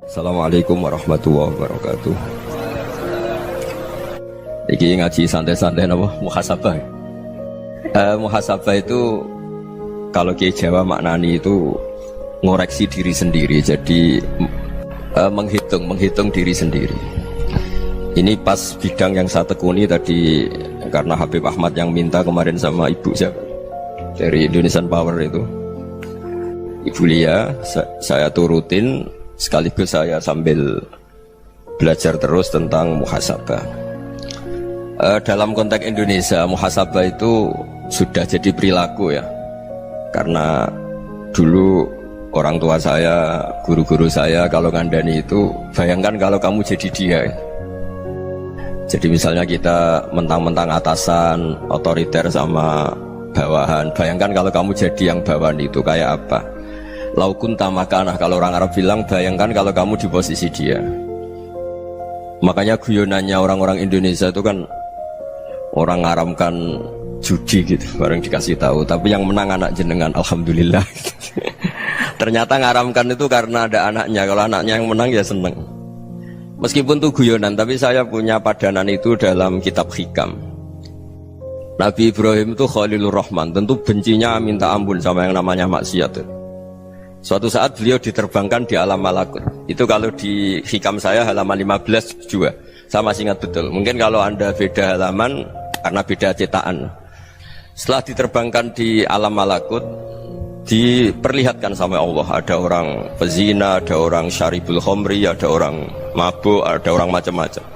Assalamualaikum warahmatullahi wabarakatuh. Iki ngaji santai-santai napa muhasabah. Muhasabah itu kalau Kiai Jawa maknani itu ngoreksi diri sendiri. Jadi menghitung diri sendiri. Ini pas bidang yang saya tekuni tadi karena Habib Ahmad yang minta kemarin sama ibu siapa dari Indonesian Power itu. Ibu Lia, saya turutin sekaligus saya sambil belajar terus tentang muhasabah. Dalam konteks Indonesia, muhasabah itu sudah jadi perilaku ya. Karena dulu orang tua saya, guru-guru saya kalau ngandani itu, bayangkan kalau kamu jadi dia. Jadi misalnya kita mentang-mentang atasan, otoriter sama bawahan, bayangkan kalau kamu jadi yang bawahan itu kayak apa? Laukun tamakanah, kalau orang Arab bilang, bayangkan kalau kamu di posisi dia. Makanya guyonannya orang-orang Indonesia itu kan orang ngaramkan judi gitu, bareng dikasih tahu. Tapi yang menang anak jenengan, alhamdulillah. Ternyata ngaramkan itu karena ada anaknya. Kalau anaknya yang menang ya seneng. Meskipun itu guyonan, tapi saya punya padanan itu dalam kitab Hikam. Nabi Ibrahim itu Khalilur Rahman, tentu bencinya minta ampun sama yang namanya maksiat. Suatu saat beliau diterbangkan di alam malakut. Itu kalau di Hikam saya halaman 15 juga. Saya masih ingat betul. Mungkin kalau Anda beda halaman karena beda cetakan. Setelah diterbangkan di alam malakut, diperlihatkan sama Allah. Ada orang pezina, ada orang syaribul khomri, ada orang mabuk, ada orang macam-macam.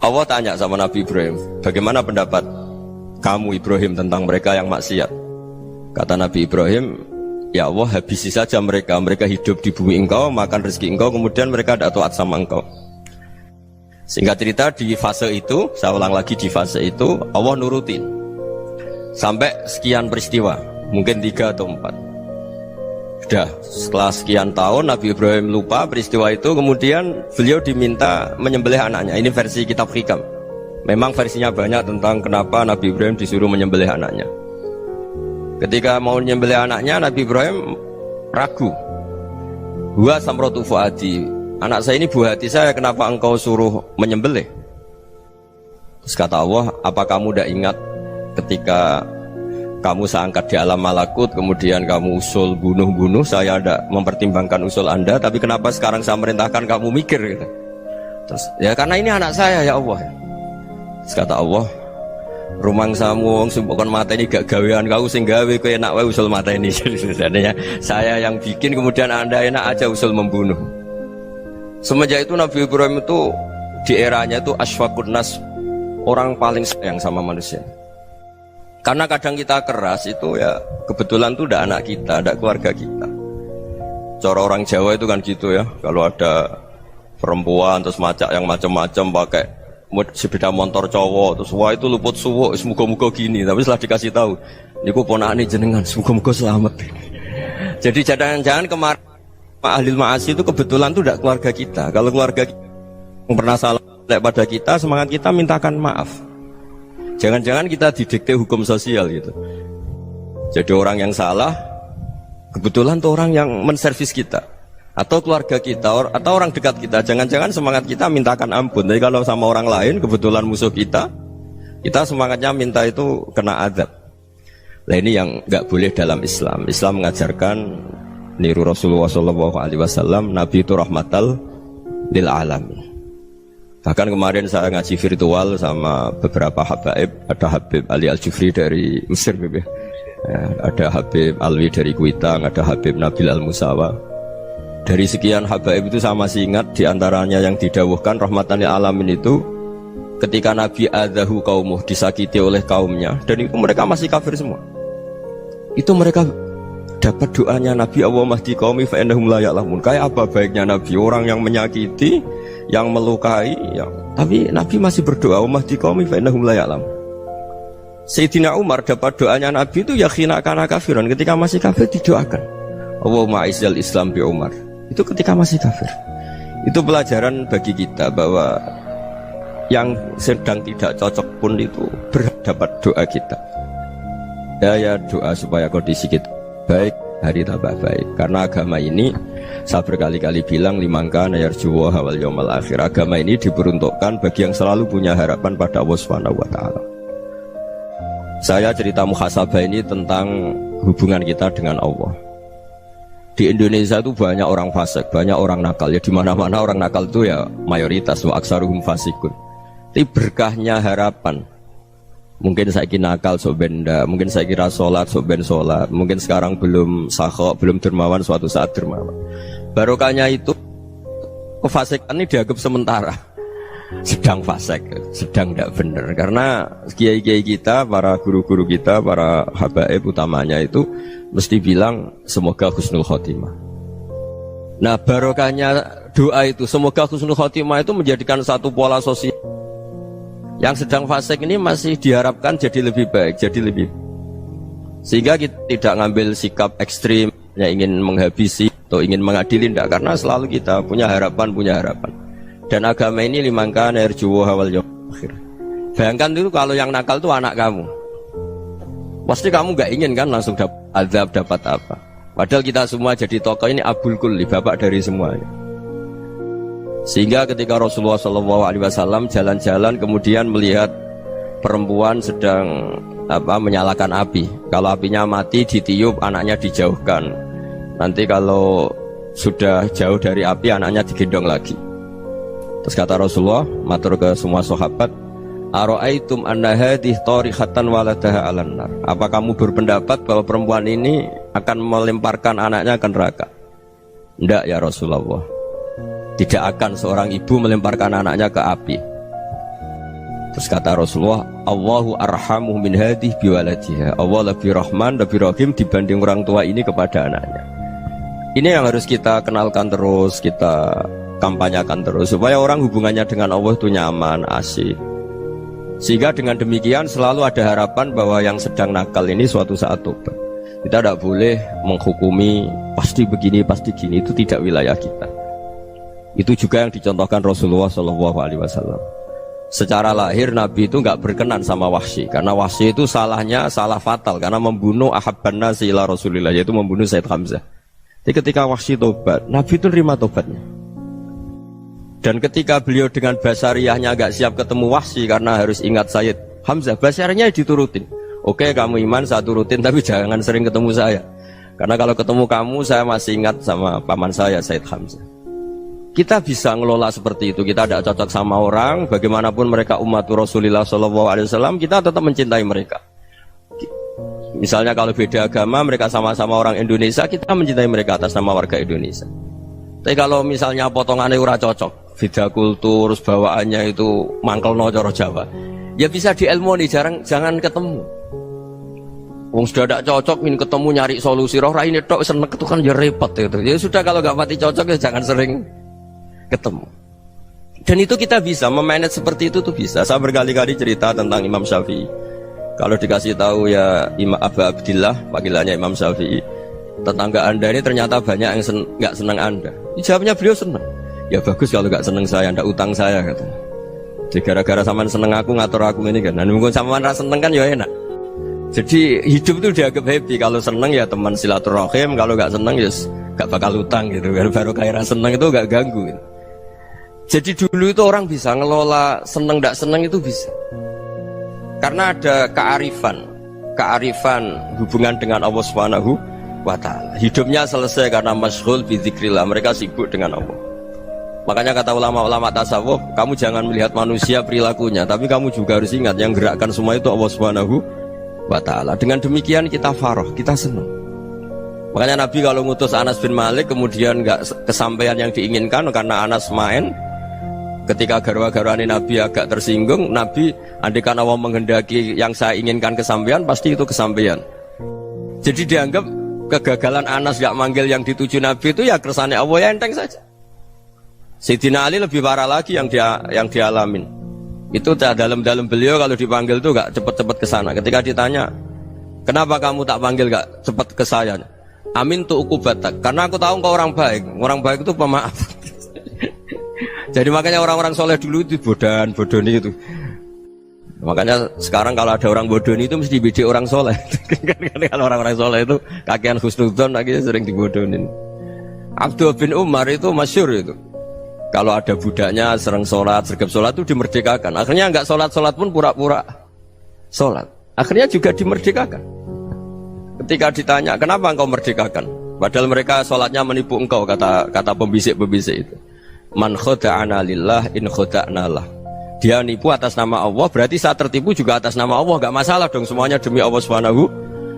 Allah tanya sama Nabi Ibrahim, bagaimana pendapat kamu Ibrahim tentang mereka yang maksiat? Kata Nabi Ibrahim, ya Allah, habisi saja mereka. Mereka hidup di bumi engkau, makan rezeki engkau, kemudian mereka tidak taat sama engkau. Singkat cerita, di fase itu, saya ulang lagi, di fase itu Allah nurutin sampai sekian peristiwa, mungkin 3 atau 4. Sudah, setelah sekian tahun Nabi Ibrahim lupa peristiwa itu, kemudian beliau diminta menyembelih anaknya. Ini versi kitab Hikam. Memang versinya banyak tentang kenapa Nabi Ibrahim disuruh menyembelih anaknya. Ketika mau menyembelih anaknya, Nabi Ibrahim ragu. Huwa samratu fuadi, anak saya ini buah hati saya, kenapa engkau suruh menyembelih? Terus kata Allah, apa kamu tidak ingat ketika kamu saya angkat di alam malakut, kemudian kamu usul bunuh-bunuh, saya tidak mempertimbangkan usul Anda, tapi kenapa sekarang saya merintahkan kamu mikir gitu? Terus, ya karena ini anak saya ya Allah. Terus kata Allah, rumang samu wong sumpukon mata ini gak gawean kau sing gawe kowe enak wae usul mata ini. Sebenarnya saya yang bikin, kemudian Anda enak aja usul membunuh. Semenjak itu Nabi Ibrahim itu di eranya itu asfaqun nas, orang paling sayang sama manusia. Karena kadang kita keras itu ya kebetulan itu udah anak kita, ada keluarga kita. Cara orang Jawa itu kan gitu ya, kalau ada perempuan terus macak yang macam-macam pakai sepeda motor cowok, terus wah itu luput suwuk, semoga-moga gini. Tapi setelah dikasih tahu, niku ponakane jenengan, semoga-moga selamat. Jadi jangan-jangan kemarin ahlil ma'asi itu kebetulan itu tidak keluarga kita. Kalau keluarga kita yang pernah salah pada kita, semangat kita mintakan maaf. Jangan-jangan kita didikte hukum sosial gitu. Jadi orang yang salah, kebetulan itu orang yang menservis kita, atau keluarga kita, atau orang dekat kita. Jangan-jangan semangat kita mintakan ampun. Tapi kalau sama orang lain, kebetulan musuh kita semangatnya minta itu kena azab. Nah ini yang nggak boleh dalam Islam. Islam mengajarkan niru Rasulullah SAW, Nabi itu rahmatal lil alamin. Bahkan kemarin saya ngaji virtual sama beberapa habaib. Ada Habib Ali Al-Jufri dari Mesir, ya, ada Habib Alwi dari Kuitang, ada Habib Nabil Al-Musawa. Dari sekian habaib itu saya masih ingat diantaranya yang didawuhkan rahmatan lil alamin itu ketika Nabi adzahu qaumuh, disakiti oleh kaumnya, dan itu mereka masih kafir semua. Itu mereka dapat doanya Nabi, Allahumma hdi qaumi fa innahum la ya'lamun. Kayak apa baiknya Nabi, orang yang menyakiti, yang melukai, tapi Nabi masih berdoa, Allahumma hdi qaumi fa innahum la ya'lamun. Sayyidina Umar dapat doanya Nabi itu yakhina kana kafiran, ketika masih kafir didoakan, Allahumma aizzal Islam bi Umar. Itu ketika masih kafir. Itu pelajaran bagi kita bahwa yang sedang tidak cocok pun itu berdapat doa kita. Ya doa supaya kondisi kita baik, hari tambah baik. Karena agama ini Saya berkali-kali bilang limangka nayarjuwa hawal yawmal akhir. Agama ini diperuntukkan bagi yang selalu punya harapan pada Allah Subhanahu wa Ta'ala. Saya cerita muhasabah ini tentang hubungan kita dengan Allah. Di Indonesia itu banyak orang fasik, banyak orang nakal. Ya di mana-mana orang nakal itu ya mayoritas, wa aksaruhum fasikun. Tapi berkahnya harapan. Mungkin saya kira nakal sok benda, mungkin saya kira sholat sok ben sholat, mungkin sekarang belum sakho, belum dermawan, suatu saat dermawan. Barokahnya itu kefasikan ini dianggap sementara. Sedang fasik, sedang tidak benar. Karena kiai-kiai kita, para guru-guru kita, para habaib utamanya itu mesti bilang semoga husnul khotimah. Nah barokahnya doa itu semoga husnul khotimah itu menjadikan satu pola sosial. Yang sedang fasik ini masih diharapkan jadi lebih baik, jadi lebih. Sehingga kita tidak ngambil sikap ekstrim, yang ingin menghabisi atau ingin mengadili, tidak. Karena selalu kita punya harapan. Dan agama ini limangka nerjuwa hawal yawmal akhir. Bayangkan itu kalau yang nakal itu anak kamu. Pasti kamu gak ingin kan langsung dapat azab, dapat apa. Padahal kita semua jadi tokoh ini abul kulli, bapak dari semuanya. Sehingga ketika Rasulullah SAW jalan-jalan kemudian melihat perempuan sedang menyalakan api. Kalau apinya mati ditiup, anaknya dijauhkan. Nanti kalau sudah jauh dari api, anaknya digendong lagi. Terus kata Rasulullah, matur ke semua sahabat, ara'aitum anna hadhihi tarihatan waladaha 'alan nar. Apa kamu berpendapat bahwa perempuan ini akan melemparkan anaknya ke neraka? Tidak ya Rasulullah. Tidak akan seorang ibu melemparkan anaknya ke api. Terus kata Rasulullah, Allahu arhamu min hadhihi biwaladiha. Allah lebih rahman, lebih rahim dibanding orang tua ini kepada anaknya. Ini yang harus kita kenalkan terus, kita kampanyakan terus supaya orang hubungannya dengan Allah itu nyaman, asik. Sehingga dengan demikian selalu ada harapan bahwa yang sedang nakal ini suatu saat tobat. Kita tidak boleh menghukumi pasti begini, pasti gini, itu tidak wilayah kita. Itu juga yang dicontohkan Rasulullah SAW. Secara lahir Nabi itu nggak berkenan sama Wahsy, karena Wahsy itu salahnya salah fatal karena membunuh ahabban nasi ila Rasulillah, yaitu membunuh Said Hamzah. Jadi ketika Wahsy tobat, Nabi itu terima tobatnya. Dan ketika beliau dengan basariyahnya agak siap ketemu Wahsy karena harus ingat Sayyid Hamzah, basariyahnya diturutin. Oke kamu iman, saya turutin, tapi jangan sering ketemu saya. Karena kalau ketemu kamu, saya masih ingat sama paman saya, Sayyid Hamzah. Kita bisa ngelola seperti itu. Kita tidak cocok sama orang, bagaimanapun mereka umat Rasulullah SAW, kita tetap mencintai mereka. Misalnya kalau beda agama, mereka sama-sama orang Indonesia, kita mencintai mereka atas nama warga Indonesia. Tapi kalau misalnya potongannya ora cocok, beda kultur, bawaannya itu mangkelno cara Jawa, ya bisa diilmoni, jangan ketemu. Wong sudah tidak cocok, ingin ketemu nyari solusi, roh ini tok seneng itu kan ya repot itu. Ya sudah kalau nggak pati cocok ya jangan sering ketemu. Dan itu kita bisa memanage seperti itu tuh bisa. Saya berkali-kali cerita tentang Imam Syafi'i. Kalau dikasih tahu ya Imam Abu Abdillah, panggilannya Imam Syafi'i, tetangga anda ini ternyata banyak yang nggak senang anda. Jawabnya beliau senang. Ya bagus kalau nggak senang saya, ndak utang saya kata. Jadi gara-gara saman seneng aku ngatur aku ini kan. Nah mungkin saman rasa seneng kan ya enak. Jadi hidup itu dianggap happy. Kalau seneng ya teman silaturahim, kalau nggak seneng ya nggak bakal utang gitu. Baru kayak rasa seneng itu nggak ganggu. Gitu. Jadi dulu itu orang bisa ngelola seneng ndak seneng itu bisa. Karena ada kearifan hubungan dengan Allah Subhanahu wa Ta'ala. Hidupnya selesai karena masyghul bi dzikrillah, mereka sibuk dengan Allah. Makanya kata ulama-ulama tasawuf, kamu jangan melihat manusia perilakunya, tapi kamu juga harus ingat yang gerakkan semua itu Allah Subhanahu wa Ta'ala. Dengan demikian kita farah, kita senang. Makanya Nabi kalau ngutus Anas bin Malik kemudian nggak kesampaian yang diinginkan karena Anas main, ketika garwa-garwani Nabi agak tersinggung, Nabi andaikan Allah menghendaki yang saya inginkan kesampaian, pasti itu kesampaian. Jadi dianggap kegagalan Anas gak manggil yang dituju Nabi itu ya kersane Allah, ya enteng saja. Sayyidina Ali lebih parah lagi yang dialamin. Itu dalam beliau kalau dipanggil tuh gak cepet-cepet ke sana. Ketika ditanya, kenapa kamu tak panggil gak cepet ke saya? Amin tu ukubatak, karena aku tahu kau orang baik. Orang baik itu pemaaf. Jadi makanya orang-orang soleh dulu itu bodoni itu. Makanya sekarang kalau ada orang bodoni itu mesti bidik orang soleh. Kalau orang-orang soleh itu kakean husnudzon lagi sering dibodonin. Abdullah bin Umar itu masyhur itu. Kalau ada budaknya sering sholat, sergap sholat itu dimerdekakan. Akhirnya nggak sholat pun pura-pura sholat. Akhirnya juga dimerdekakan. Ketika ditanya, kenapa engkau merdekakan? Padahal mereka sholatnya menipu engkau, kata pembisik-pembisik itu. Man khoda'ana lillah in khoda'na lah. Dia nipu atas nama Allah, berarti saat tertipu juga atas nama Allah. Gak masalah dong, semuanya demi Allah Subhanahu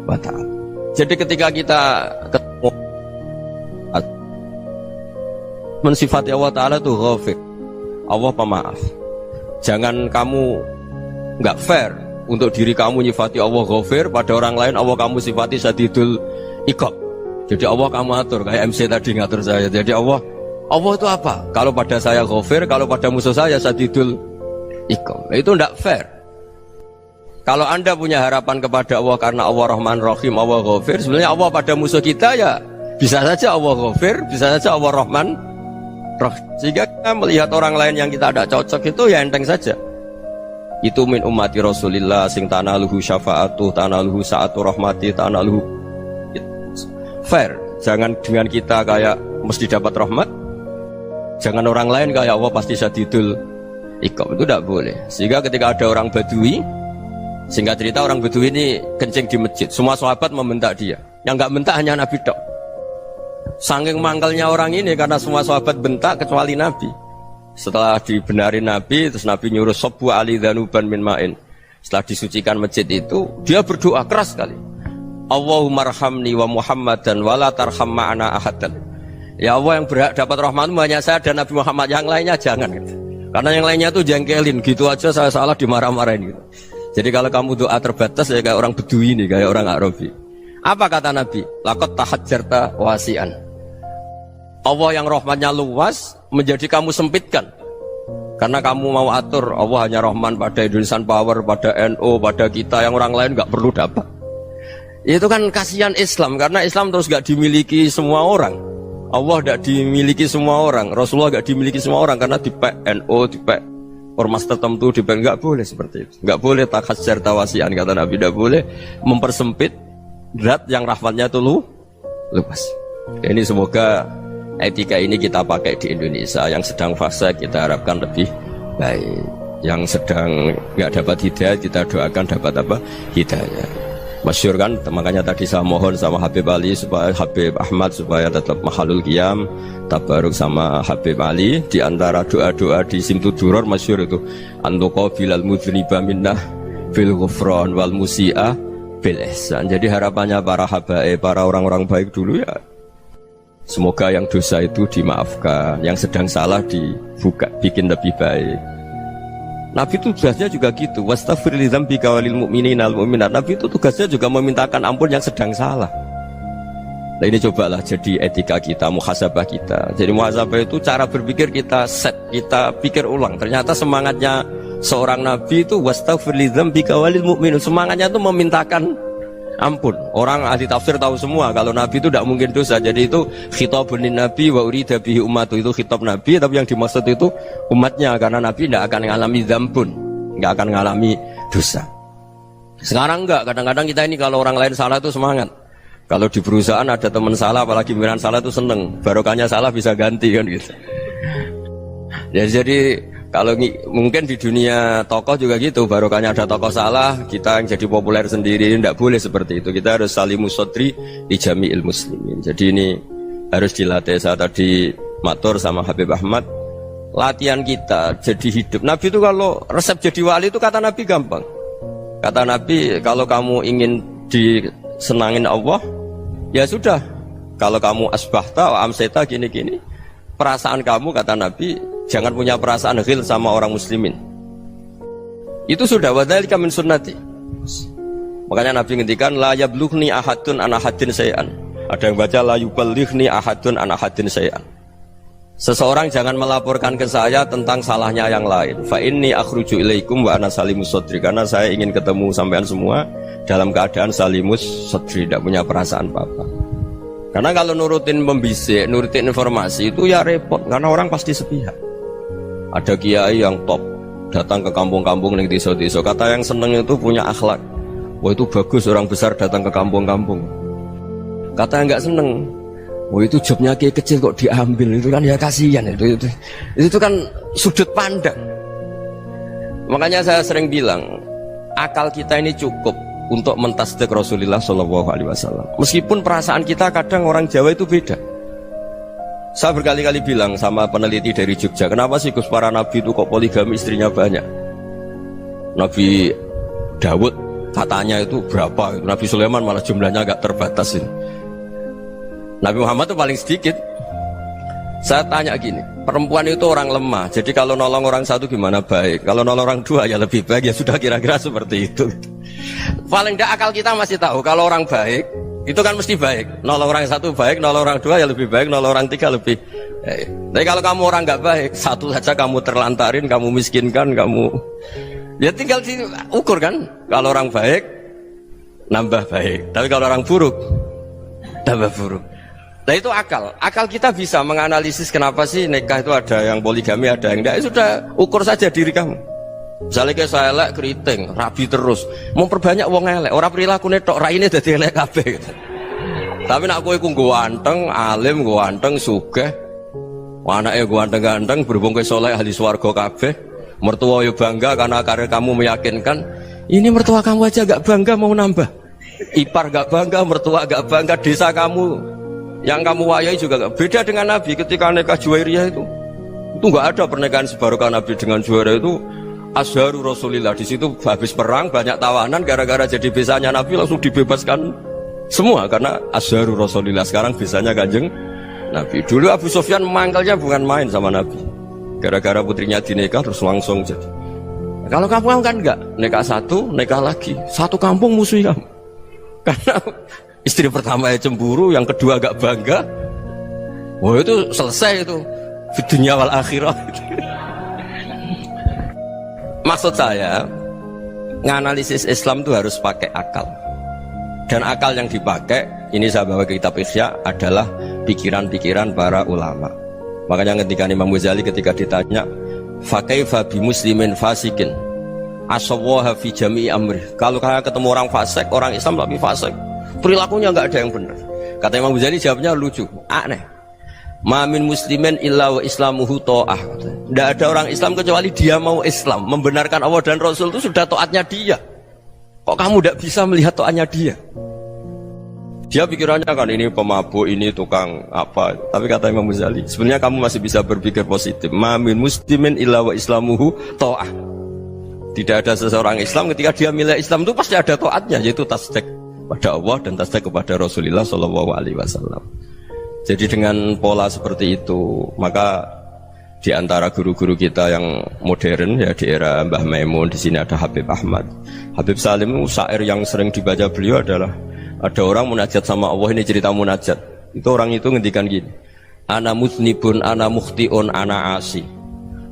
wa ta'ala. Jadi ketika kita ketemu mensifati Allah Ta'ala itu ghafir, Allah pemaaf. Jangan kamu gak fair untuk diri kamu nyifati Allah ghafir, pada orang lain Allah kamu sifati syadidul iqab. Jadi Allah kamu atur, kayak MC tadi ngatur saya. Jadi Allah itu apa? Kalau pada saya ghafir, kalau pada musuh saya syadidul iqab. Itu tidak fair. Kalau Anda punya harapan kepada Allah karena Allah Rahman Rahim, Allah ghafir, sebenarnya Allah pada musuh kita ya bisa saja Allah ghafir, bisa saja Allah Rahman Rahim. Sehingga kita melihat orang lain yang kita tidak cocok itu ya enteng saja. Itu min ummati Rasulillah sing tanaluhu syafa'atuh, tanaluhu sa'atu rahmati, tanaluhu fair. Jangan dengan kita kayak mesti dapat rahmat, jangan orang lain kayak Allah pasti syadidul iqab. Itu tidak boleh. Sehingga ketika ada orang Badui, singkat cerita orang Badui ini kencing di masjid, semua sahabat membentak dia. Yang nggak bentak hanya Nabi tok. Saking mangkalnya orang ini karena semua sahabat bentak kecuali Nabi. Setelah dibenarin Nabi, terus Nabi nyuruh sobu ali dhanuban min ma'in. Setelah disucikan masjid itu, dia berdoa keras sekali. Allahumma arhamni wa Muhammadan wa la tarham ma'ana ahadan. Ya Allah, yang berhak dapat rahmatmu hanya saya dan Nabi Muhammad, yang lainnya jangan gitu. Karena yang lainnya itu jengkelin, gitu aja saya salah dimarah-marahin gitu. Jadi kalau kamu doa terbatas ya kayak orang Bedui ini, kayak orang Arabi. Apa kata Nabi? Laqad tahajjarta wasi'an. Allah yang rahmatnya luas menjadi kamu sempitkan. Karena kamu mau atur Allah hanya Rahman pada Indonesian Power, pada NU, pada kita yang orang lain nggak perlu dapat. Itu kan kasihan Islam, karena Islam terus nggak dimiliki semua orang. Allah nggak dimiliki semua orang, Rasulullah nggak dimiliki semua orang karena dipek NU, dipek ormas tertentu, dipek nggak boleh seperti itu. Nggak boleh takhasyar tawasian kata Nabi, nggak boleh mempersempit zat yang rahmatnya itu luas. Ini semoga etika ini kita pakai di Indonesia. Yang sedang fase kita harapkan lebih baik, yang sedang nggak dapat hidayah kita doakan dapat apa? Hidayah. Masyhur kan, makanya tadi saya mohon sama Habib Ali supaya Habib Ahmad supaya tetap mahalul qiyam tabaruk sama Habib Ali. Di antara doa-doa di Simtuduror masyhur itu antuqa bilal mudhniba minnah bil ghufran wal musi'ah bil ihsan. Jadi harapannya para habaib, para orang-orang baik dulu ya, semoga yang dosa itu dimaafkan, yang sedang salah dibuka, bikin lebih baik. Nabi itu tugasnya juga gitu. Wastaghfir li dzambika walil mu'minina wal mu'minat. Nabi itu tugasnya juga memintakan ampun yang sedang salah. Nah ini cobalah jadi etika kita, muhasabah kita. Jadi muhasabah itu cara berpikir kita set, kita pikir ulang. Ternyata semangatnya seorang Nabi itu wastaghfir li dzambika walil mu'minun. Semangatnya itu memintakan ampun. Orang ahli tafsir tahu semua kalau Nabi itu tidak mungkin dosa. Jadi itu khitabun Nabi wa urida bihi ummatu, itu khitab Nabi, tapi yang dimaksud itu umatnya, karena Nabi tidak akan mengalami dzambun, tidak akan mengalami dosa. Sekarang enggak, kadang-kadang kita ini kalau orang lain salah itu semangat. Kalau di perusahaan ada teman salah, apalagi pimpinan salah itu seneng, barokahnya salah bisa ganti kan gitu. Ya, jadi kalau mungkin di dunia tokoh juga gitu, barokahnya ada tokoh salah, kita yang jadi populer sendiri, tidak boleh seperti itu. Kita harus salimus sodri di jami'il muslimin. Jadi ini harus dilatih. Saya tadi matur sama Habib Ahmad, latihan kita jadi hidup. Nabi itu kalau resep jadi wali itu kata Nabi gampang. Kata Nabi, kalau kamu ingin disenangin Allah, ya sudah. Kalau kamu asbahta wa amseta gini-gini, perasaan kamu kata Nabi, jangan punya perasaan ghil sama orang muslimin. Itu sudah wadzalika min sunnati. Makanya Nabi ngendikan la yablughni ahadun an ahadin syai'an. Ada yang baca la yuballighni ahadun an ahadin syai'an. Seseorang jangan melaporkan ke saya tentang salahnya yang lain. Fa inni akhruju ilaikum wa ana salimus sadri. Karena saya ingin ketemu sampean semua dalam keadaan salimus sadri, tidak punya perasaan apa-apa. Karena kalau nurutin pembisik, nurutin informasi itu ya repot, karena orang pasti sepihak. Ada kiai yang top datang ke kampung-kampung ning desa-desa, kata yang seneng itu punya akhlak. Wah itu bagus orang besar datang ke kampung-kampung. Kata yang nggak seneng, Oh itu jobnya kiai kecil kok diambil, itu kan ya kasihan itu kan sudut pandang. Makanya saya sering bilang akal kita ini cukup untuk mentasdik Rasulullah Shallallahu Alaihi Wasallam. Meskipun perasaan kita kadang orang Jawa itu beda. Saya berkali-kali bilang sama peneliti dari Jogja, kenapa sih Gus para nabi itu kok poligami istrinya banyak? Nabi Dawud katanya itu berapa? Nabi Sulaiman malah jumlahnya agak terbatas ini. Nabi Muhammad itu paling sedikit. Saya tanya gini, perempuan itu orang lemah, jadi kalau nolong orang satu gimana baik, kalau nolong orang dua ya lebih baik, ya sudah kira-kira seperti itu. Paling tidak akal kita masih tahu kalau orang baik itu kan mesti baik, nolong orang satu baik, nolong orang dua ya lebih baik, nolong orang tiga lebih baik. Tapi kalau kamu orang nggak baik, satu saja kamu terlantarin, kamu miskinkan, kamu ya tinggal diukur kan. Kalau orang baik nambah baik, tapi kalau orang buruk tambah buruk. Nah itu akal. Akal kita bisa menganalisis kenapa sih nikah itu ada yang poligami, ada yang enggak. Sudah ukur saja diri kamu. Misalnya kayak saya elek keriting, rabi terus, memperbanyak wong elek. Orang perilaku netok raine dadi elek kabeh gitu. Tapi nak kowe ku ganteng, alim, ganteng, sugih. Anake ganteng-ganteng, berhubung kowe saleh ahli swarga kabeh. Mertua yo bangga karena karir kamu meyakinkan. Ini mertua kamu aja gak bangga mau nambah. Ipar gak bangga, mertua gak bangga, desa kamu yang kamu wayai juga gak beda dengan Nabi ketika nikah Juwairiyah itu gak ada pernikahan sebarokah Nabi dengan Juwairiyah itu Azharu Rasulillah. Di situ habis perang banyak tawanan, gara-gara jadi besanya Nabi langsung dibebaskan semua karena Azharu Rasulillah. Sekarang besanya Kanjeng Nabi. Dulu Abu Sufyan memangkalnya bukan main sama Nabi, gara-gara putrinya dinikah terus langsung jadi. Kalau kamu kan enggak, nikah satu, nikah lagi, satu kampung musuh kamu karena istri pertama ya cemburu, yang kedua agak bangga. Wah itu selesai itu di dunia wal akhirah. Maksud saya nganalisis Islam itu harus pakai akal. Dan akal yang dipakai, ini saya bawa ke kitab Ihya, adalah pikiran-pikiran para ulama. Makanya ketika Imam Ghazali ketika ditanya fakaifa bi muslimin fasikin asawwaha fi jami'i amri, kalau kalian ketemu orang fasik, orang Islam tapi fasik, perilakunya nggak ada yang benar. Kata Imam Ghazali jawabnya lucu, aneh. Ma min muslimin illa wa islamuhu ta'ah. Tidak ada orang Islam kecuali dia mau Islam, membenarkan Allah dan Rasul itu sudah taatnya dia. Kok kamu tidak bisa melihat taatnya dia? Dia pikirannya kan ini pemabuk, ini tukang apa. Tapi kata Imam Ghazali, sebenarnya kamu masih bisa berpikir positif. Ma min muslimin illa wa islamuhu ta'ah. Tidak ada seseorang Islam ketika dia milih Islam itu pasti ada taatnya, yaitu tasdik pada Allah dan tasdik kepada Rasulullah Shallallahu Alaihi Wasallam. Jadi dengan pola seperti itu, maka di antara guru-guru kita yang modern ya di era Mbah Maimun, di sini ada Habib Ahmad, Habib Salim, syair yang sering dibaca beliau adalah ada orang munajat sama Allah. Ini cerita munajat. Itu orang itu ngendikan gini, ana muznibun, ana mukhtiun, ana asi,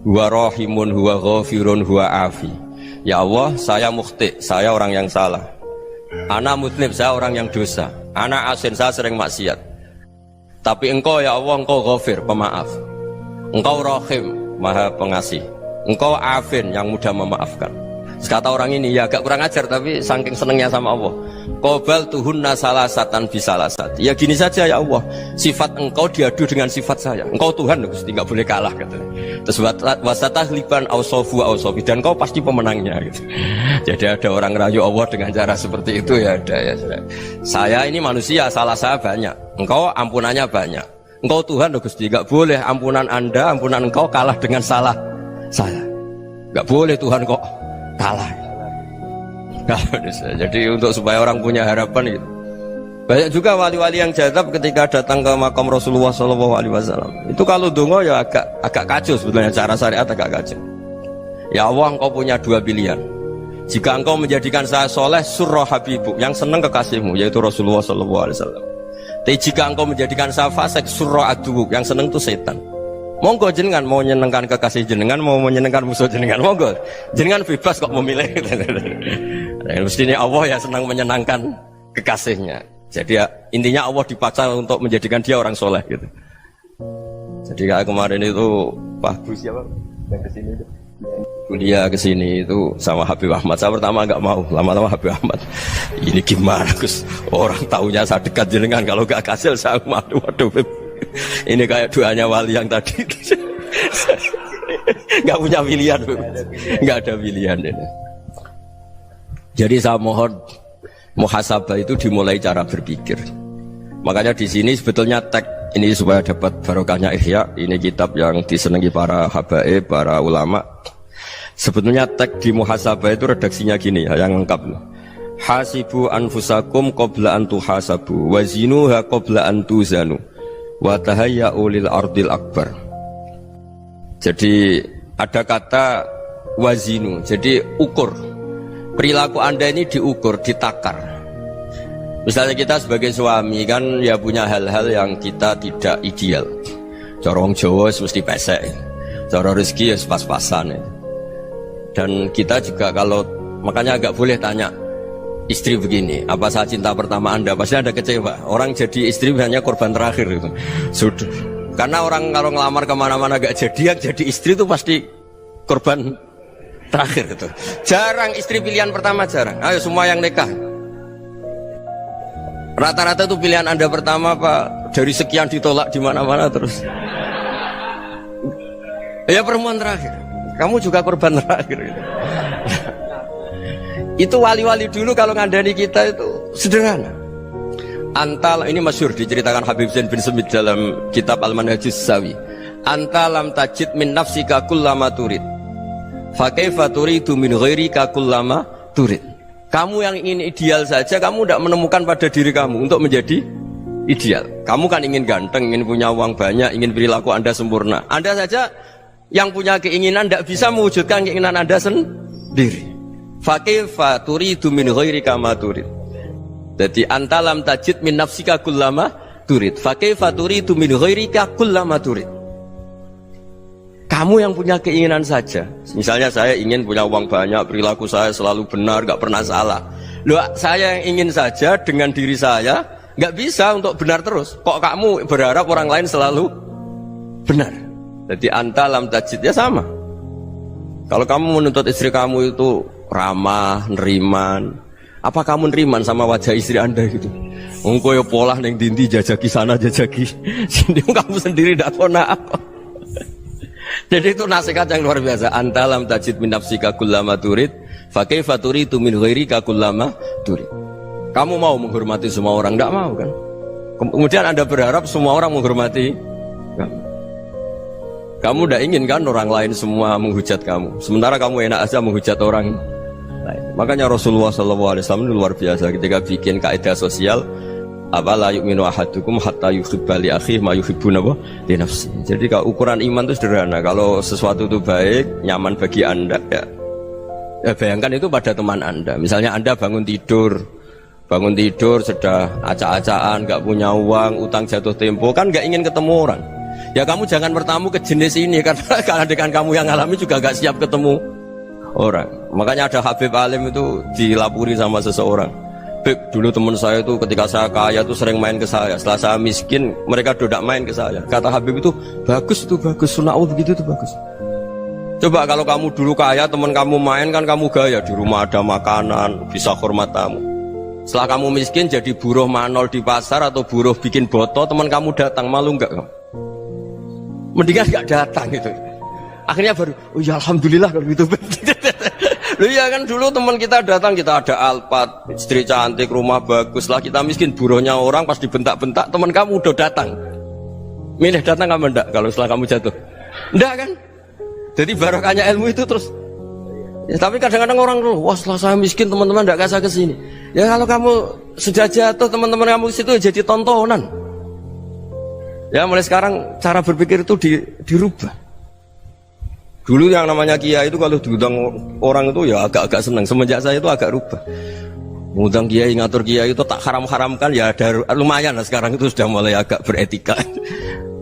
huwa rahimun, huwa ghafirun, huwa afi. Ya Allah, saya mukhti, saya orang yang salah. Ana muslim, saya orang yang dosa. Ana asin, saya sering maksiat. Tapi engkau ya Allah, engkau ghafir, pemaaf. Engkau rahim, maha pengasih. Engkau afin, yang mudah memaafkan. Kata orang ini, ya agak kurang ajar, tapi saking senengnya sama Allah. Qobal tuhunna salasatan bisalasat. Ya gini saja ya Allah, sifat engkau diadu dengan sifat saya. Engkau Tuhan, Gusti, nggak boleh kalah katanya. Terus wasatah liban ausofu ausofi, dan kau pasti pemenangnya gitu. Jadi ada orang rayu Allah dengan cara seperti itu ya ada ya. Saya ini manusia, salah saya banyak. Engkau ampunannya banyak. Engkau Tuhan, Gusti, nggak boleh ampunan Anda, ampunan engkau kalah dengan salah saya. Nggak boleh Tuhan kok kalah. Jadi untuk supaya orang punya harapan gitu. Banyak juga wali-wali yang jadab ketika datang ke makam Rasulullah SAW. Itu kalau dongo ya agak kacau sebetulnya, cara syariat agak kacau. Ya Allah, engkau punya dua pilihan. Jika engkau menjadikan saya soleh, surah habibu, yang senang kekasihmu, yaitu Rasulullah SAW. Tapi jika engkau menjadikan saya fasik, surah aduuk, yang senang itu setan. Monggo jenengan mau menyenangkan kekasih jenengan, mau menyenangkan musuh jenengan, monggo jenengan bebas kok memilih. Nah, mestinya Allah ya senang menyenangkan kekasihnya. Jadi ya, intinya Allah dipaksa untuk menjadikan dia orang soleh gitu. Jadi kayak kemarin itu Pak Gus siapa yang kesini itu kuliah ke sini itu sama Habib Ahmad. Saya pertama nggak mau, lama-lama Habib Ahmad. Ini gimana Gus? Orang taunya saya dekat jenengan, kalau nggak kasil saya waduh. Ini kayak doanya wali yang tadi. Nggak punya pilihan, nggak ada pilihan ini. Jadi saya mohon muhasabah itu dimulai cara berpikir. Makanya di sini sebetulnya tag ini supaya dapat barokahnya Ihya. Ini kitab yang disenangi para habaib, para ulama. Sebetulnya tag di muhasabah itu redaksinya gini ya, yang lengkap. Hasibu anfusakum qabla an tuhasabu wa zinuha qabla an tuzanu wa tahayya'u lil ardil akbar. Jadi ada kata wazinu, jadi ukur. Perilaku Anda ini diukur, ditakar. Misalnya kita sebagai suami kan ya punya hal-hal yang kita tidak ideal. Corong Jawa mesti pesek, cara rezeki ya pas-pasan. Dan kita juga kalau makanya agak boleh tanya istri begini, apa saat cinta pertama Anda? Pasti Anda kecewa. Orang jadi istri hanya korban terakhir itu. Sudah. Karena orang kalau ngelamar kemana-mana gak jadi, yang jadi istri itu pasti korban terakhir itu. Jarang istri pilihan pertama, jarang. Ayo semua yang nikah. Rata-rata itu pilihan Anda pertama Pak, dari sekian ditolak di mana-mana terus. Ya perempuan terakhir. Kamu juga korban terakhir. Itu wali-wali dulu kalau ngandani kita itu sederhana. Antal ini masyhur diceritakan Habib Zain bin Semit dalam kitab Al-Manhajus Sawi. Anta lam tajid min nafsika kullama turid. Fa kaifa turidu min ghairika kullama turid. Kamu yang ingin ideal saja, kamu tidak menemukan pada diri kamu untuk menjadi ideal. Kamu kan ingin ganteng, ingin punya uang banyak, ingin perilaku Anda sempurna. Anda saja yang punya keinginan tidak bisa mewujudkan keinginan Anda sendiri. Fa kaifa turidu min ghairika ma turid. Jadi anta lam tajid min nafsika kullama turid. Fa kaifa turidu min ghairika kullama turid. Kamu yang punya keinginan saja. Misalnya saya ingin punya uang banyak, perilaku saya selalu benar, gak pernah salah. Loh, saya yang ingin saja dengan diri saya gak bisa untuk benar terus. Kok kamu berharap orang lain selalu benar? Jadi anta lam tajid ya sama. Kalau kamu menuntut istri kamu itu ramah, neriman, apa kamu neriman sama wajah istri Anda gitu? Engkau ya pola neng dindi jajaki sana jajaki sini, kamu sendiri tidak tahu apa. Jadi itu nasihat yang luar biasa. Anta lam tajid min nafsika kullama turid, fa kaifa turidu min ghairika kullama turid. Kamu mau menghormati semua orang? Tidak mau kan? Kemudian Anda berharap semua orang menghormati kamu. Kamu tidak ingin kan orang lain semua menghujat kamu. Sementara kamu enak aja menghujat orang lain. Makanya Rasulullah SAW luar biasa ketika bikin kaidah sosial. Apa la yu'minu ahadukum hatta yuhibba li akhihi ma yuhibbu li nafsihi. Jadi kalau ukuran iman itu sederhana. Kalau sesuatu itu baik, nyaman bagi Anda ya bayangkan itu pada teman Anda. Misalnya Anda bangun tidur sudah acak-acakan, gak punya uang, utang jatuh tempo, kan gak ingin ketemu orang. Ya kamu jangan bertamu ke jenis ini, karena kalau dengan kamu yang alami juga gak siap ketemu orang. Makanya ada Habib Alim itu dilapuri sama seseorang. Beb, dulu teman saya itu ketika saya kaya itu sering main ke saya. Setelah saya miskin, mereka tidak main ke saya. Kata Habib itu bagus, sunnah Allah begitu itu bagus. Coba kalau kamu dulu kaya, teman kamu main kan kamu gaya, di rumah ada makanan, bisa hormat tamu. Setelah kamu miskin jadi buruh manol di pasar atau buruh bikin boto, teman kamu datang, malu enggak kamu? Mendingan enggak datang gitu. Akhirnya baru, oh ya alhamdulillah kalau gitu. Loh iya kan dulu teman kita datang, kita ada Alphard, istri cantik, rumah bagus. Lah kita miskin, buruhnya orang pas dibentak-bentak, teman kamu udah datang. Milih datang kamu enggak kalau setelah kamu jatuh? Enggak kan? Jadi barokahnya ilmu itu terus. Ya, tapi kadang-kadang orang tuh, wah setelah saya miskin teman-teman enggak kasih ke sini. Ya kalau kamu sudah jatuh, teman-teman kamu ke situ jadi tontonan. Ya mulai sekarang cara berpikir itu dirubah. Dulu yang namanya kiai itu kalau diundang orang itu ya agak-agak senang. Semenjak saya itu agak rubah. Ngundang kiai, ngatur kiai itu tak haram-haramkan ya ada lumayan lah, sekarang itu sudah mulai agak beretika.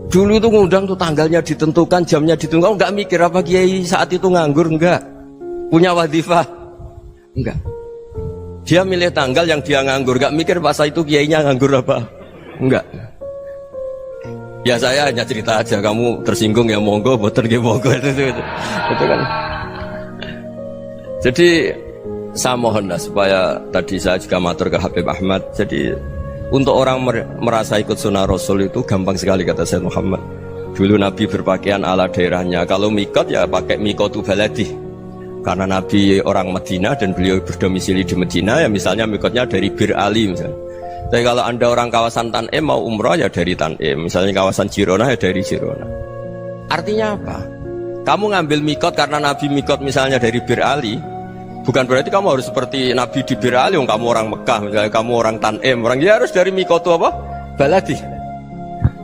Dulu itu ngundang tuh tanggalnya ditentukan, jamnya ditentukan, enggak mikir apa kiai saat itu nganggur, enggak. Punya wadifah, enggak. Dia milih tanggal yang dia nganggur, enggak mikir pas itu kiainya nganggur apa, enggak. Ya saya hanya cerita aja, kamu tersinggung ya monggo, boten nggih monggo itu kan. Jadi saya mohonlah supaya tadi saya juga matur ke Habib Ahmad. Jadi untuk orang merasa ikut sunnah Rasul itu gampang sekali kata Sayyid Muhammad. Dulu Nabi berpakaian ala daerahnya. Kalau mikot ya pakai mikotu baladi. Karena Nabi orang Madinah dan beliau berdomisili di Madinah, ya misalnya mikotnya dari Bir Ali misalnya. Tapi kalau Anda orang kawasan Tanim mau umrah ya dari Tanim. Misalnya kawasan Jirona ya dari Jirona. Artinya apa? Kamu ngambil mikot karena Nabi mikot misalnya dari Bir Ali, bukan berarti kamu harus seperti Nabi di Bir Ali, kamu orang Mekah, misalnya kamu orang Tanim, orang ya harus dari mikot itu apa? Baladi.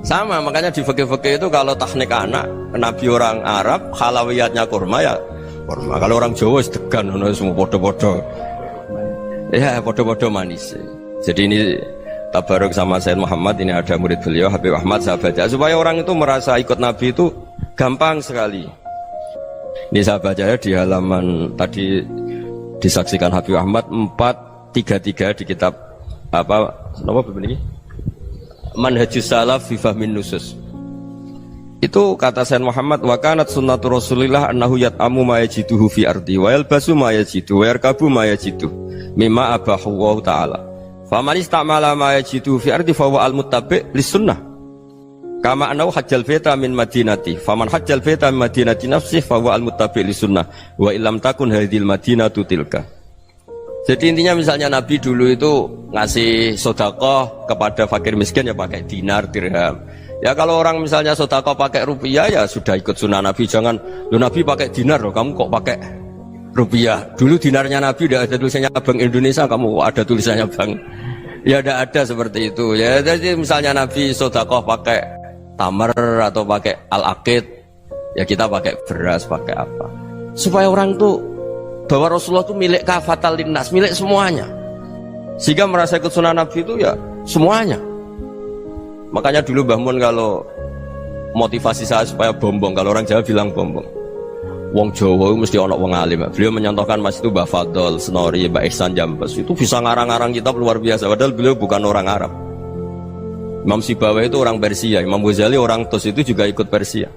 Sama, makanya di fikih-fikih itu kalau teknik anak, Nabi orang Arab, halawiyatnya kurma ya kurma. Kalau orang Jawa sedegan, semua podo-podo. Ya podo-podo manis. Jadi ini tabaruk sama Sayyid Muhammad, ini ada murid beliau Habib Ahmad, saya baca supaya orang itu merasa ikut Nabi itu gampang sekali. Ini saya baca ya di halaman tadi disaksikan Habib Ahmad 433 di kitab apa begini? Manhajus Salaf fi Fahmin Nusus. Itu kata Sayyid Muhammad, wa kanat sunnatu Rasulillah annahu yat'amu ma yajiduhu fi ardi wa yalbasu ma yajidu wa yarkabu ma yajidu mimma abahu Allah taala. Faman istamala ma yajidu fi ardi fa huwa al-muttabi' lis-sunnah. Kama annahu hajjal baita min madinati. Faman hajjal baita min madinati nafsihi fa huwa al-muttabi' lis-sunnah. Wa illam takun hadhil madinatu tilka. Jadi intinya misalnya Nabi dulu itu ngasih sedekah kepada fakir miskin ya pakai dinar, dirham. Ya kalau orang misalnya sedekah pakai rupiah ya sudah ikut sunnah Nabi. Jangan lu Nabi pakai dinar loh, kamu kok pakai rupiah. Dulu dinarnya Nabi udah ada tulisannya Bank Indonesia, kamu ada tulisannya Bank. Ya tidak ada seperti itu. Ya jadi misalnya Nabi sedekah pakai tamar atau pakai al-aqid, ya kita pakai beras, pakai apa. Supaya orang tuh bahwa Rasulullah itu milik kafatal linnas, milik semuanya. Sehingga merasa ikut sunnah Nabi itu ya semuanya. Makanya dulu Mbah Mun kalau motivasi saya supaya bombong, kalau orang Jawa bilang bombong. Wong Jawa mesti ono wong alim. Beliau menyontohkan Mas itu Mbah Fadol, Senori, Mbah Ihsan Jambes. Itu bisa ngarang-ngarang kitab luar biasa. Padahal beliau bukan orang Arab. Imam Sibawa itu orang Persia, Imam Ghazali orang Tus itu juga ikut Persia.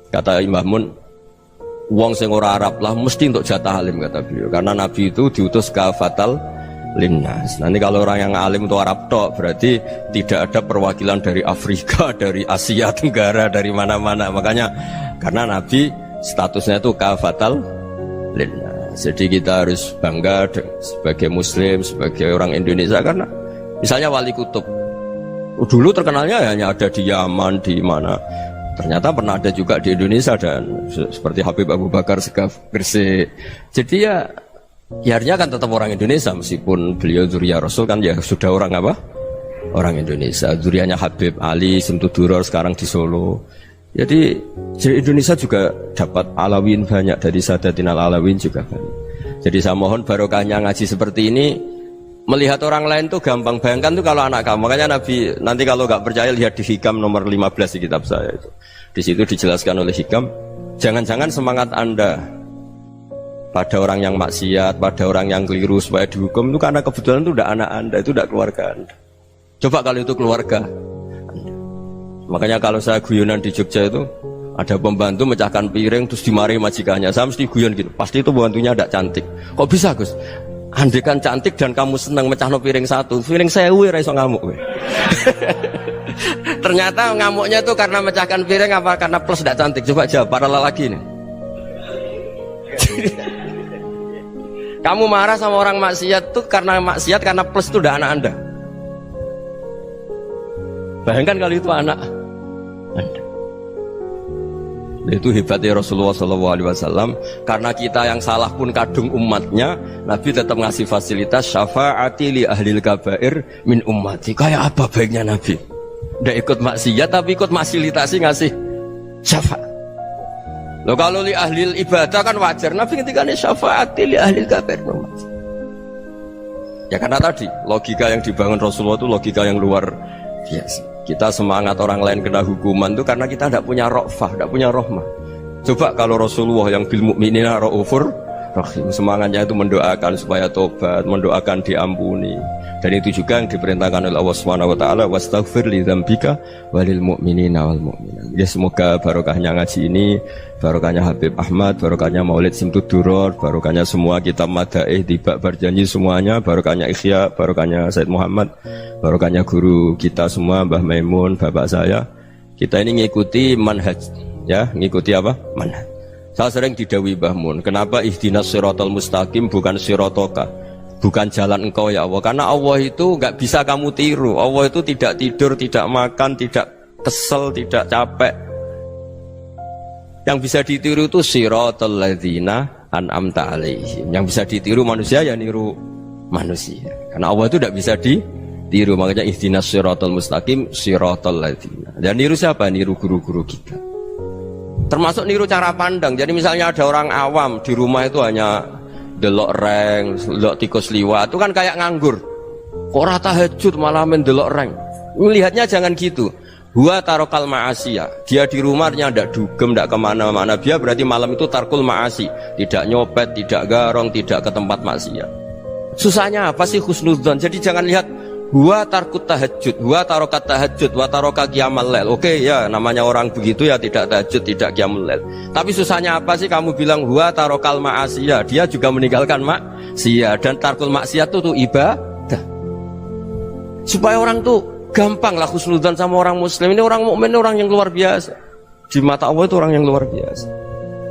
Kata Mbah Mun, wong sing ora Arab lah mesti untuk jatah alim kata beliau. Karena Nabi itu diutus kafatal linnas. Nanti kalau orang yang alim itu Arab tok, berarti tidak ada perwakilan dari Afrika, dari Asia Tenggara, dari mana-mana. Makanya karena Nabi statusnya itu kafatal linnas. Jadi kita harus bangga sebagai Muslim, sebagai orang Indonesia karena misalnya Wali Kutub. Dulu terkenalnya hanya ada di Yaman, di mana. Ternyata pernah ada juga di Indonesia dan seperti Habib Abu Bakar Segaf Gresik. Jadi ya artinya kan tetap orang Indonesia meskipun beliau zuriyah Rasul kan ya sudah orang apa? Orang Indonesia. Zuriyahnya Habib Ali Simtuduror sekarang di Solo. Jadi Indonesia juga dapat alawin banyak dari Sadatin al-Alawin juga banyak. Jadi saya mohon barokahnya ngaji seperti ini. Melihat orang lain tuh gampang, bayangkan tuh kalau anak kamu. Makanya Nabi nanti kalau nggak percaya lihat di Hikam nomor 15 di kitab saya itu. Di situ dijelaskan oleh Hikam, jangan-jangan semangat Anda pada orang yang maksiat, pada orang yang keliru supaya dihukum itu karena kebetulan itu udah anak Anda, itu udah keluarga Anda. Coba kalau itu keluarga Anda. Makanya kalau saya guyonan di Jogja itu ada pembantu mecahkan piring terus dimarahi majikannya, saya mesti guyon gitu. Pasti itu pembantunya tidak cantik. Kok bisa Gus? Andai kan cantik dan kamu senang mecahno piring satu, piring 1000 ora iso ngamuk kowe. Ternyata ngamuknya itu karena mecahkan piring apa karena plus tidak cantik? Coba jawab para lelaki ini. Kamu marah sama orang maksiat tuh karena maksiat karena plus itu udah anak Anda. Bayangkan kalau itu anak Anda. Itu hebatnya Rasulullah SAW. Karena kita yang salah pun kadung umatnya, Nabi tetap ngasih fasilitas syafaati li ahlil kabair min ummati. Kayak apa baiknya Nabi? Tidak ikut maksiat tapi ikut fasilitasi ngasih syafaat. Loh kalau li ahlil ibadah kan wajar. Nabi ketika ini syafaati li ahlil kabair min ummati. Ya karena tadi logika yang dibangun Rasulullah itu logika yang luar biasa. Kita semangat orang lain kena hukuman itu karena kita tidak punya ra'fah, tidak punya rahmah. Coba kalau Rasulullah yang bil mu'minina ra'ufur Rahim. Semangatnya itu mendoakan supaya tobat, mendoakan diampuni. Dan itu juga yang diperintahkan oleh Allah Subhanahu wa taala, wastaghfir li dzambika walil mu'minina wal mu'minat. Ya semoga barokahnya ngaji ini, barokahnya Habib Ahmad, barokahnya Maulid Simtud Duror, barokahnya semua kitab Madaih, Tibak Berjanji semuanya, barokahnya Ikhya, barokahnya Said Muhammad, barokahnya guru kita semua, Mbah Maimun, bapak saya. Kita ini ngikuti manhaj, ya, ngikuti apa? Manhaj. Saya sering didhawuhi Mbah Mun, kenapa ihdinas siratal mustaqim bukan siratoka? Bukan jalan engkau ya Allah, karena Allah itu nggak bisa kamu tiru. Allah itu tidak tidur, tidak makan, tidak kesel, tidak capek. Yang bisa ditiru itu siratal ladzina an'amta alaihim. Yang bisa ditiru manusia ya niru manusia. Karena Allah itu tidak bisa ditiru. Makanya ihdinas siratal mustaqim siratal ladzina. Dan niru siapa? Niru guru-guru kita. Termasuk niru cara pandang. Jadi misalnya ada orang awam di rumah itu hanya delok reng, delok tikus liwat, itu kan kayak nganggur. Kok ora tahajud malah main delok reng. Melihatnya jangan gitu. Huwa tarokal ma'asiyah. Dia di rumahnya ndak dugem, ndak kemana-mana. Dia berarti malam itu tarkul ma'asi. Tidak nyopet, tidak garong, tidak ke tempat maksiat. Susahnya apa sih husnudzon? Jadi jangan lihat huwa tarkut tahajud, huwa tarokat tahajud, wa taroka qiyamal lail. Oke ya, namanya orang begitu ya tidak tahajud, tidak qiyamul lail. Tapi susahnya apa sih kamu bilang huwa tarokal ma'asiyah? Dia juga meninggalkan maksiat, dan tarkul maksiat itu ibadah. Supaya orang tuh gampang lah husnudzon sama orang muslim. Ini orang mukmin, orang yang luar biasa. Di mata Allah itu orang yang luar biasa.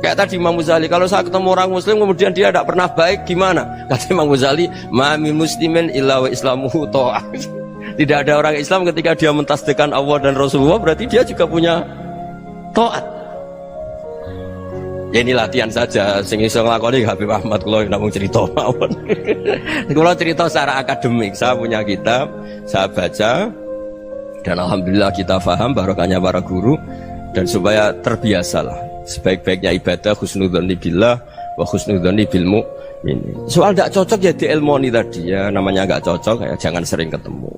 Kayak tadi Imam Ghazali, kalau saya ketemu orang muslim kemudian dia tidak pernah baik, gimana? Kata Imam Ghazali, ma min muslimin illa wa islamuhu ta'ah. Tidak ada orang Islam ketika dia mentasdihkan Allah dan Rasulullah, berarti dia juga punya taat. Ya ini latihan saja, sing iso nglakoni Habib Ahmad kula namung cerita mawon. Kula cerita secara akademik, saya punya kitab, saya baca, dan alhamdulillah kita paham barokahnya para guru, dan supaya terbiasalah. Sebaik-baiknya ibadah husnudzonni billah wa husnudzonni bil mu'minin. Soal tidak cocok ya diilmoni tadi ya, namanya nggak cocok ya jangan sering ketemu.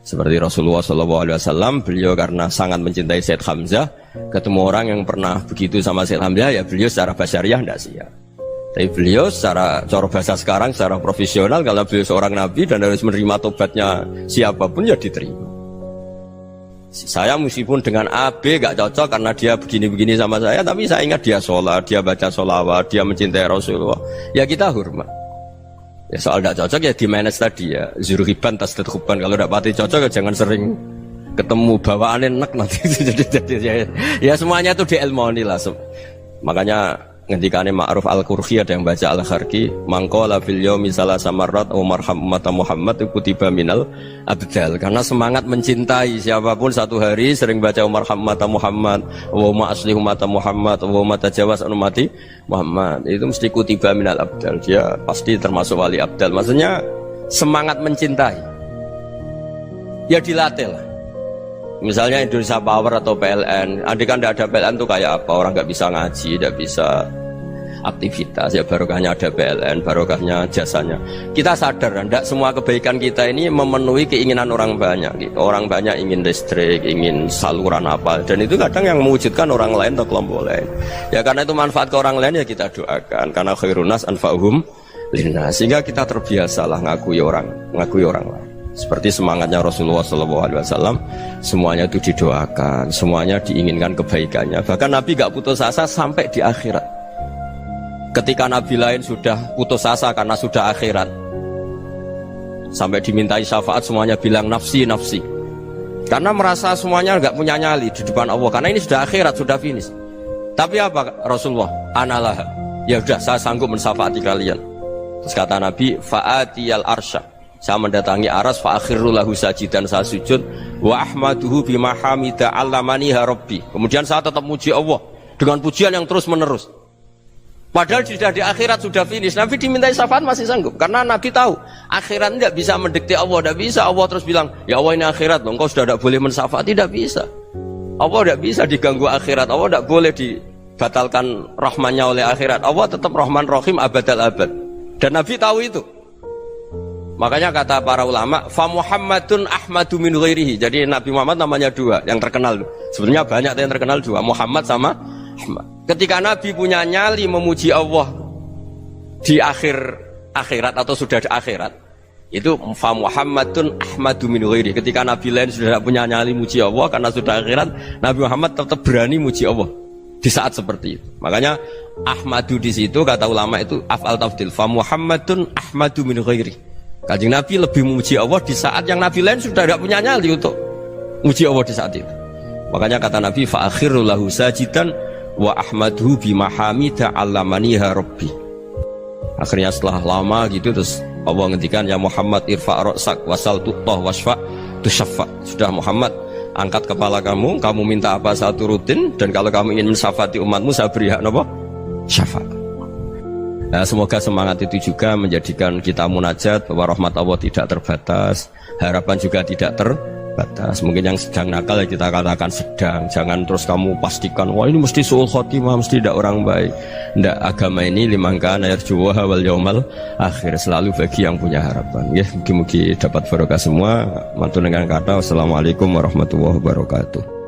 Seperti Rasulullah SAW, beliau karena sangat mencintai Said Hamzah, ketemu orang yang pernah begitu sama Said Hamzah ya beliau secara basyariah tidak siap. Tapi beliau secara cara bahasa sekarang, secara profesional, kalau beliau seorang nabi dan harus menerima tobatnya siapapun ya diterima. Saya meskipun dengan AB gak cocok karena dia begini-begini sama saya, tapi saya ingat dia sholat, dia baca sholawat, dia mencintai Rasulullah, ya kita hormat. Ya soal gak cocok ya di manage tadi ya, zuruhiban tasdid huban. Kalau gak pati cocok ya jangan sering ketemu, bawaannya enak nanti. jadi ya semuanya itu diilmoni lah. Makanya ngendikane Ma'ruf Al-Qurhi ada yang baca Al-Kharqi, mangqala fil yaumi salasa marrat wa marham ummata Muhammad kutiba minal abdal. Karena semangat mencintai siapapun satu hari sering baca marham ummata Muhammad wa ma asli ummata Muhammad wa ma tajawaz an ummati Muhammad, itu mesti kutiba minal abdal. Dia pasti termasuk wali abdal. Maksudnya semangat mencintai ya dilatih lah. Misalnya Indonesia Power atau PLN, andai kan tidak ada PLN itu kayak apa? Orang nggak bisa ngaji, tidak bisa aktivitas. Ya barokahnya ada PLN, barokahnya jasanya. Kita sadar, tidak semua kebaikan kita ini memenuhi keinginan orang banyak. Gitu. Orang banyak ingin listrik, ingin saluran apa, dan itu kadang yang mewujudkan orang lain atau kelompok lain. Ya karena itu manfaat ke orang lain ya kita doakan. Karena khairunas anfa'uhum linnas. Sehingga kita terbiasalah ngakui orang lain. Seperti semangatnya Rasulullah SAW, semuanya itu didoakan, semuanya diinginkan kebaikannya. Bahkan Nabi gak putus asa sampai di akhirat. Ketika Nabi lain sudah putus asa karena sudah akhirat, sampai dimintai syafaat semuanya bilang nafsi, nafsi. Karena merasa semuanya gak punya nyali di depan Allah. Karena ini sudah akhirat, sudah finish. Tapi apa Rasulullah? Analah. Ya udah, saya sanggup mensyafaati kalian. Terus kata Nabi, fa'atiyal arsya. Saya mendatangi aras fa'akhirru lahu sajidan, saya sujud wa ahmaduhu bima hamida 'allamaniha rabbi. Kemudian saya tetap muji Allah dengan pujian yang terus menerus. Padahal sudah di akhirat, sudah finish. Nabi dimintai syafaat masih sanggup karena Nabi tahu akhirat tidak bisa mendikte Allah, tidak bisa Allah terus bilang, "Ya Allah ini akhirat loh, engkau sudah tidak boleh mensyafaat." Tidak bisa. Allah tidak bisa diganggu akhirat. Allah tidak boleh dibatalkan rahmannya oleh akhirat. Allah tetap Rahman Rahim abadal abad. Dan Nabi tahu itu. Makanya kata para ulama, fa Muhammadun ahmadu min ghairihi. Jadi Nabi Muhammad namanya dua yang terkenal. Sebenarnya banyak yang terkenal dua, Muhammad sama Ahmad. Ketika Nabi punya nyali memuji Allah di akhir akhirat atau sudah di akhirat itu fa Muhammadun ahmadu min ghairi. Ketika nabi lain sudah tidak punya nyali muji Allah karena sudah akhirat, Nabi Muhammad tetap berani muji Allah di saat seperti itu. Makanya ahmadu di situ kata ulama itu af'al tafdil, fa Muhammadun ahmadu min ghairi. Kanjeng Nabi lebih memuji Allah di saat yang nabi lain sudah tidak punya nyali untuk muji Allah di saat itu. Makanya kata Nabi fa akhiru lahu sajidan wa ahmaduhu bimahamida allamaniha rabbi. Akhirnya setelah lama gitu terus Allah ngendikan ya Muhammad irfa' ra'sak wasal tu'tah wasfa' tusyaffa. Sudah Muhammad, angkat kepala kamu minta apa saya turutin, dan kalau kamu ingin mensyafaati umatmu saya beri hak apa? Syafaat. Nah, semoga semangat itu juga menjadikan kita munajat bahwa rahmat Allah tidak terbatas, harapan juga tidak terbatas. Mungkin yang sedang nakal ya kita katakan sedang, jangan terus kamu pastikan wah ini mesti suul khotimah, mesti tidak orang baik. Tidak, agama ini liman kana yarjuha wal yaumal akhir, selalu bagi yang punya harapan. Ya, mugi-mugi dapat barokah semua. Mantu dengan kata wassalamualaikum warahmatullahi wabarakatuh.